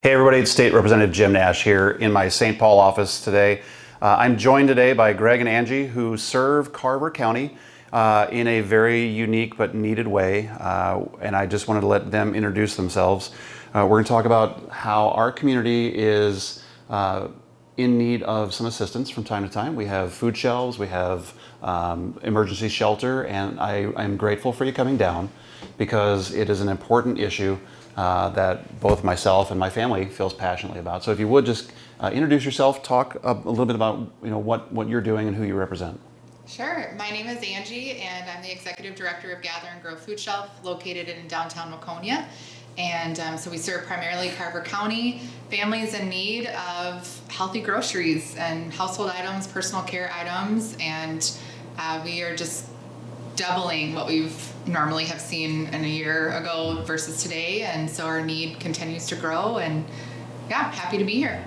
Hey everybody, it's State Representative Jim Nash here in my St. Paul office today. I'm joined today by Greg and Angie, who serve Carver County in a very unique but needed way, and I just wanted to let them introduce themselves. We're going to talk about how our community is in need of some assistance from time to time. We have food shelves, we have emergency shelter, and I'm grateful for you coming down because it is an important issue that both myself and my family feels passionately about. So if you would just introduce yourself, talk a little bit about what you're doing and who you represent. Sure. My name is Angie, and I'm the Executive Director of Gather and Grow Food Shelf, located in downtown Waconia. And so we serve primarily Carver County families in need of healthy groceries and household items, personal care items, and we are just doubling what we've normally have seen in a year ago versus today, and so our need continues to grow, and yeah, happy to be here.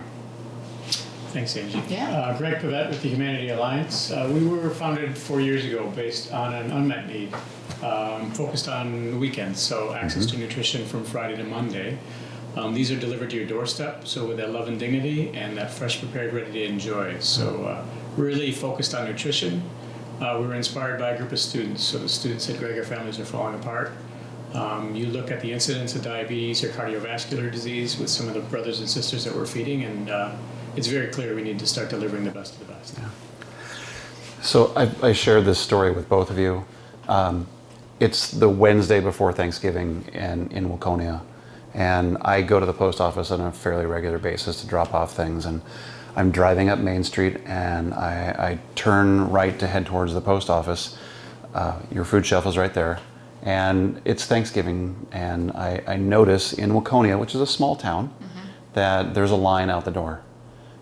Thanks, Angie. Yeah. Greg Pavette with the Humanity Alliance. We were founded 4 years ago based on an unmet need, focused on weekends, so access to nutrition from Friday to Monday. These are delivered to your doorstep, so with that love and dignity and that fresh, prepared, ready to enjoy. So really focused on nutrition. We were inspired by a group of students. So the students said, Greg, our families are falling apart. You look at the incidence of diabetes or cardiovascular disease with some of the brothers and sisters that we're feeding, and it's very clear we need to start delivering the best of the best. Yeah. So I shared this story with both of you. It's the Wednesday before Thanksgiving in Waconia, and I go to the post office on a fairly regular basis to drop off things, and I'm driving up Main Street and I turn right to head towards the post office. Your food shelf is right there, and it's Thanksgiving, and I notice in Waconia, which is a small town, that there's a line out the door,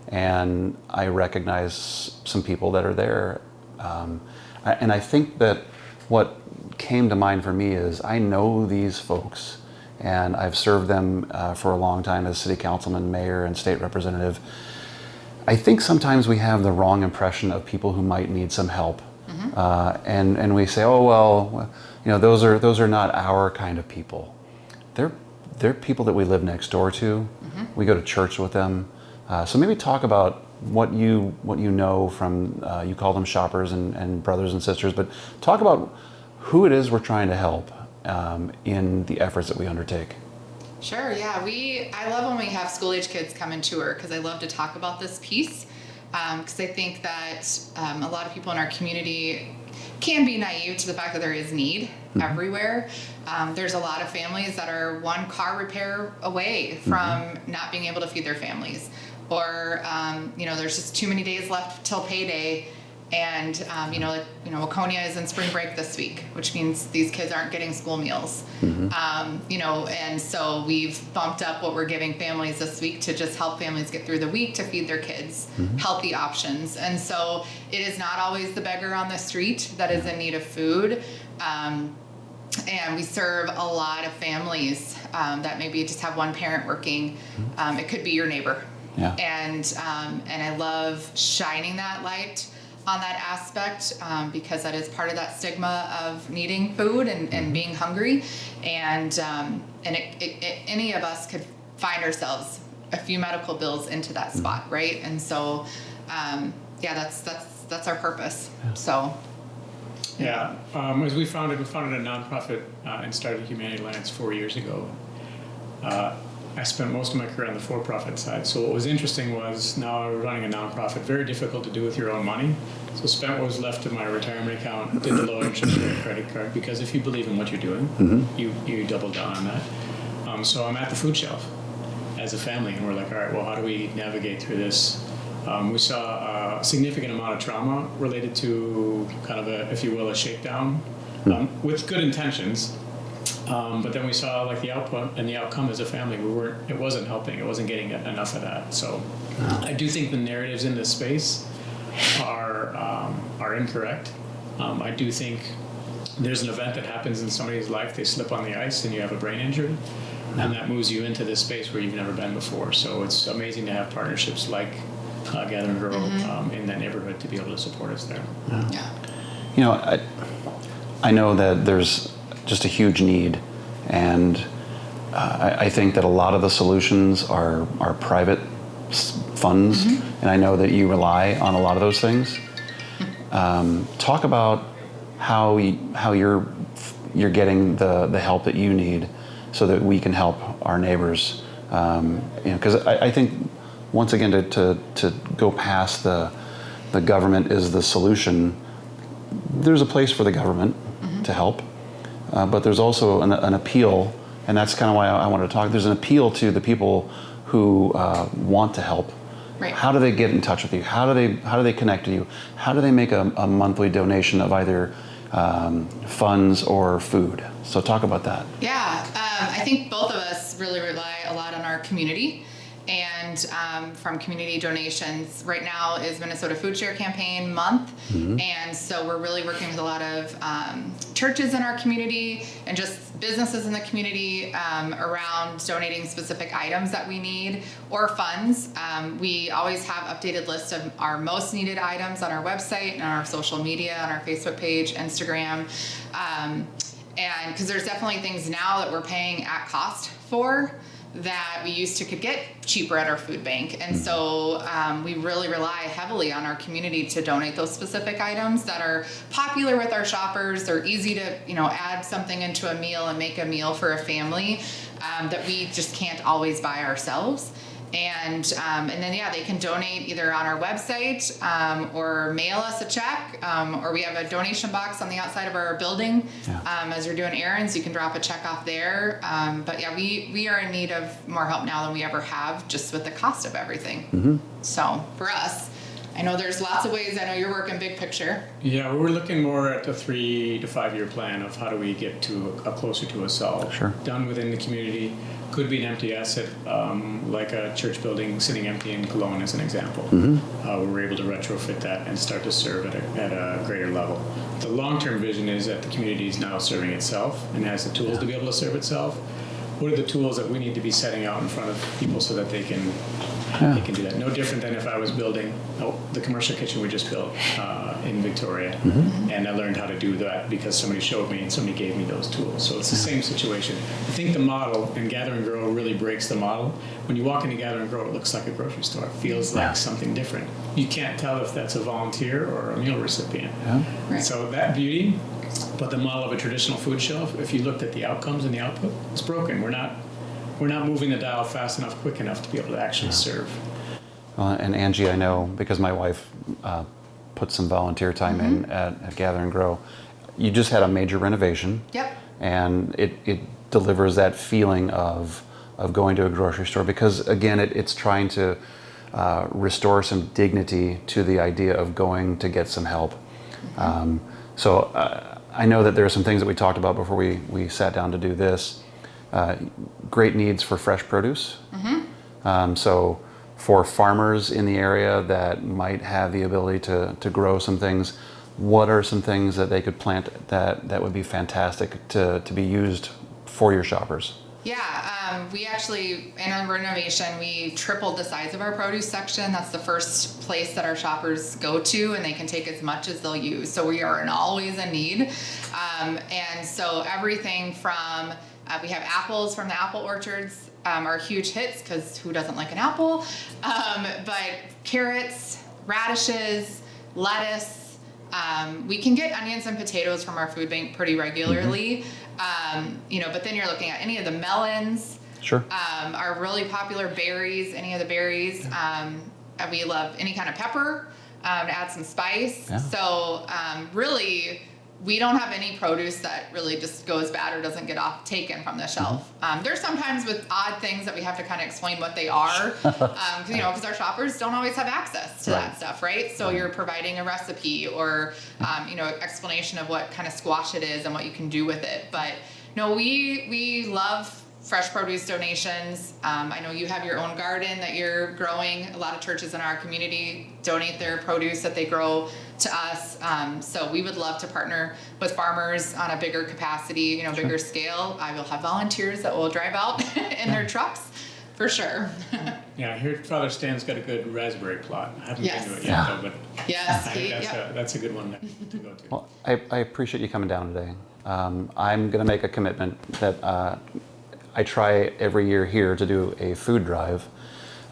and I recognize some people that are there, and I think that what came to mind for me is I know these folks, and I've served them for a long time as city councilman, mayor, and state representative. I think sometimes we have the wrong impression of people who might need some help, and we say, oh well, those are not our kind of people. They're people that we live next door to. We go to church with them. So maybe talk about what you know from you call them shoppers and brothers and sisters, but talk about who it is we're trying to help in the efforts that we undertake. Sure, yeah. I love when we have school-age kids come and tour, because I love to talk about this piece, because I think that a lot of people in our community can be naive to the fact that there is need everywhere. There's a lot of families that are one car repair away from not being able to feed their families, or there's just too many days left till payday. And, Waconia is in spring break this week, which means these kids aren't getting school meals. And so we've bumped up what we're giving families this week to just help families get through the week to feed their kids healthy options. And so it is not always the beggar on the street that is in need of food. And we serve a lot of families that maybe just have one parent working. It could be your neighbor. Yeah. And I love shining that light on that aspect, because that is part of that stigma of needing food and being hungry, and any of us could find ourselves a few medical bills into that spot, right? And so that's our purpose. So as we founded a nonprofit and started Humanity Alliance 4 years ago. I spent most of my career on the for-profit side. So what was interesting was now running a nonprofit, very difficult to do with your own money. So spent what was left of my retirement account, did the low interest rate credit card, because if you believe in what you're doing, you double down on that. So I'm at the food shelf as a family, and we're like, all right, well, how do we navigate through this? We saw a significant amount of trauma related to kind of if you will, a shakedown, with good intentions. But then we saw like the output and the outcome as a family. It wasn't helping. It wasn't getting enough of that. So I do think the narratives in this space are incorrect. I do think there's an event that happens in somebody's life. They slip on the ice and you have a brain injury, and that moves you into this space where you've never been before. So it's amazing to have partnerships like Gather and Grow in that neighborhood to be able to support us there. I know that there's just a huge need, and I think that a lot of the solutions are private funds, and I know that you rely on a lot of those things. Talk about how you're getting the help that you need, so that we can help our neighbors. Because I think, once again, to go past the government is the solution. There's a place for the government to help, but there's also an appeal, and that's kind of why I wanted to talk. There's an appeal to the people who want to help. Right. How do they get in touch with you? How do they connect with you? How do they make a monthly donation of either funds or food? So talk about that. Yeah, I think both of us really rely a lot on our community, and from community donations. Right now is Minnesota Food Share Campaign month, and so we're really working with a lot of churches in our community and just businesses in the community around donating specific items that we need or funds. We always have updated lists of our most needed items on our website and on our social media, on our Facebook page, Instagram. And because there's definitely things now that we're paying at cost for that we used to could get cheaper at our food bank. And so we really rely heavily on our community to donate those specific items that are popular with our shoppers. They're easy to, add something into a meal and make a meal for a family that we just can't always buy ourselves. And then, they can donate either on our website or mail us a check, or we have a donation box on the outside of our building. As you're doing errands, you can drop a check off there. But we are in need of more help now than we ever have, just with the cost of everything. So for us, I know there's lots of ways. I know you're working big picture. Yeah, we're looking more at the 3 to 5 year plan of how do we get to closer to a solve. Sure. Done within the community. Could be an empty asset, like a church building sitting empty in Cologne, as an example. We're able to retrofit that and start to serve at a greater level. The long-term vision is that the community is now serving itself and has the tools to be able to serve itself. What are the tools that we need to be setting out in front of people so that they can do that? No different than if I was building the commercial kitchen we just built in Victoria, and I learned how to do that because somebody showed me and somebody gave me those tools. So it's the same situation. I think the model, and Gather and Grow really breaks the model. When you walk into Gather and Grow, it looks like a grocery store. It feels like something different. You can't tell if that's a volunteer or a meal recipient. Right. So that beauty, but the model of a traditional food shelf, if you looked at the outcomes and the output, it's broken. We're not moving the dial fast enough, quick enough to be able to actually serve. And Angie, I know, because my wife put some volunteer time in at Gather and Grow. You just had a major renovation. Yep. And it delivers that feeling of going to a grocery store, because again, it's trying to restore some dignity to the idea of going to get some help. So I know that there are some things that we talked about before we sat down to do this. Great needs for fresh produce. So for farmers in the area that might have the ability to grow some things, what are some things that they could plant that would be fantastic to be used for your shoppers? Yeah, we actually, in our renovation, we tripled the size of our produce section. That's the first place that our shoppers go to, and they can take as much as they'll use. So we are always in need. And so everything from, we have apples from the apple orchards, are huge hits, because who doesn't like an apple? But carrots, radishes, lettuce, we can get onions and potatoes from our food bank pretty regularly. But then you're looking at any of the melons. Sure. Are really popular berries, any of the berries. We love any kind of pepper to add some spice. Yeah. So really, we don't have any produce that really just goes bad or doesn't get taken from the shelf. There's sometimes with odd things that we have to kind of explain what they are, because our shoppers don't always have access to that stuff, right? So you're providing a recipe or, explanation of what kind of squash it is and what you can do with it. But no, we love fresh produce donations. I know you have your own garden that you're growing. A lot of churches in our community donate their produce that they grow to us. So we would love to partner with farmers on a bigger capacity, bigger scale. I will have volunteers that will drive out in their trucks for sure. Yeah, I hear Father Stan's got a good raspberry plot. I haven't been to it yet, though, but Yes, I think that's a good one to go to. Well, I appreciate you coming down today. I'm going to make a commitment that I try every year here to do a food drive,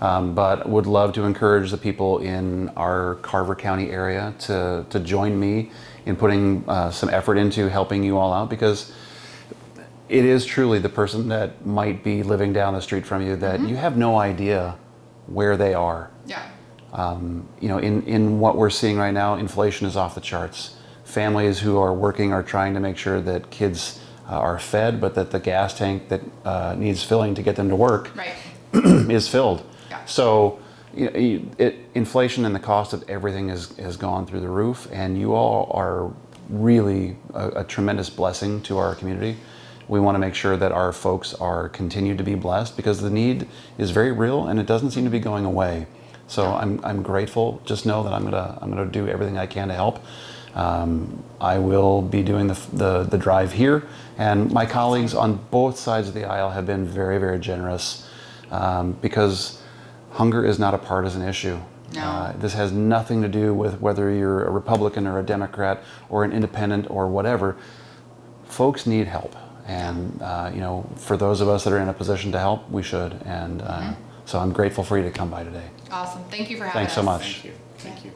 but would love to encourage the people in our Carver County area to join me in putting some effort into helping you all out, because it is truly the person that might be living down the street from you that you have no idea where they are. Yeah. You know, in what we're seeing right now, inflation is off the charts. Families who are working are trying to make sure that kids are fed, but that the gas tank that needs filling to get them to work Right. is filled. Yeah. So inflation and the cost of everything has gone through the roof, and you all are really a tremendous blessing to our community. We want to make sure that our folks are continued to be blessed, because the need is very real and it doesn't seem to be going away. So I'm grateful. Just know that I'm gonna do everything I can to help. I will be doing the drive here, and my colleagues on both sides of the aisle have been very, very generous, because hunger is not a partisan issue. No. This has nothing to do with whether you're a Republican or a Democrat or an independent or whatever. Folks need help, and you know, for those of us that are in a position to help, we should. And so I'm grateful for you to come by today. Awesome. Thank you for having us. Thanks so much. Thank you. Thank you.